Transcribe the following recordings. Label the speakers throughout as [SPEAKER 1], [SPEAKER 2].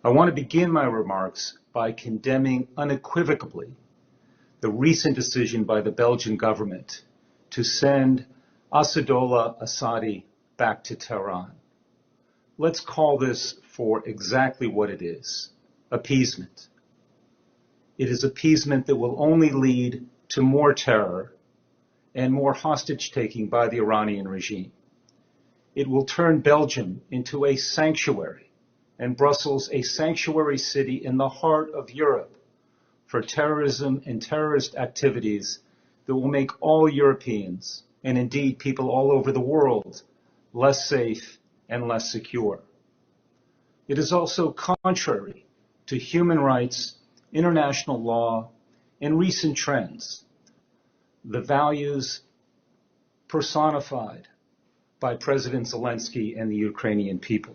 [SPEAKER 1] I want to begin my remarks by condemning unequivocally the recent decision by the Belgian government to send Assadollah Assadi back to Tehran. Let's call this for exactly what it is: appeasement. It is appeasement that will only lead to more terror and more hostage-taking by the Iranian regime. It will turn Belgium into a sanctuary and Brussels a sanctuary city in the heart of Europe for terrorism and terrorist activities that will make all Europeans, and indeed people all over the world, less safe and less secure. It is also contrary to human rights, international law, and recent trends, the values personified by President Zelensky and the Ukrainian people.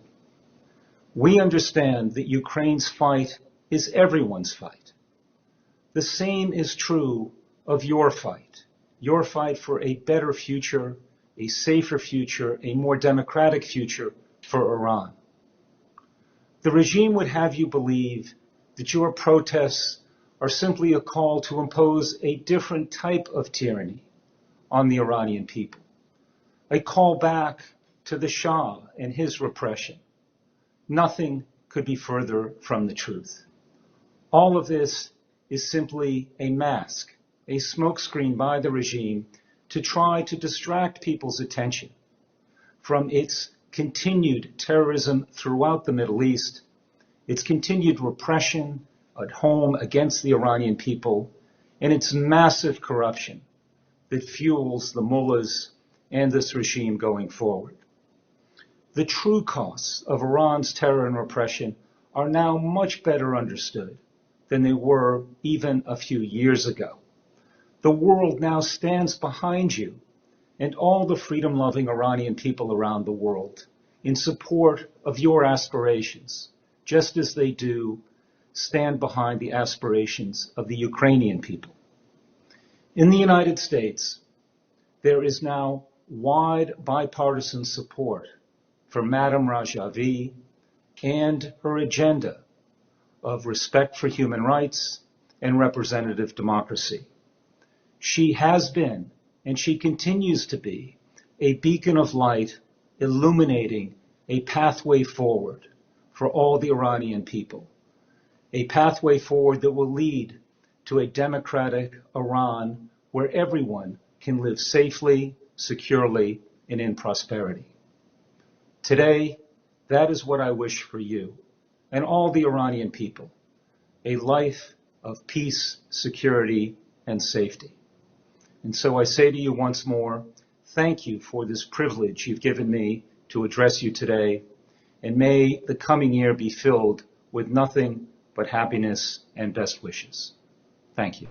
[SPEAKER 1] We understand that Ukraine's fight is everyone's fight. The same is true of your fight for a better future, a safer future, a more democratic future for Iran. The regime would have you believe that your protests are simply a call to impose a different type of tyranny on the Iranian people, a call back to the Shah and his repression. Nothing could be further from the truth. All of this is simply a mask, a smokescreen by the regime to try to distract people's attention from its continued terrorism throughout the Middle East, its continued repression at home against the Iranian people, and its massive corruption that fuels the mullahs and this regime going forward. The true costs of Iran's terror and repression are now much better understood than they were even a few years ago. The world now stands behind you and all the freedom-loving Iranian people around the world in support of your aspirations, just as they do stand behind the aspirations of the Ukrainian people. In the United States, there is now wide bipartisan support for Madame Rajavi and her agenda of respect for human rights and representative democracy. She has been, and she continues to be, a beacon of light illuminating a pathway forward for all the Iranian people, a pathway forward that will lead to a democratic Iran where everyone can live safely, securely, and in prosperity. Today, that is what I wish for you and all the Iranian people: a life of peace, security, and safety. And so I say to you once more, thank you for this privilege you've given me to address you today, and may the coming year be filled with nothing but happiness and best wishes. Thank you.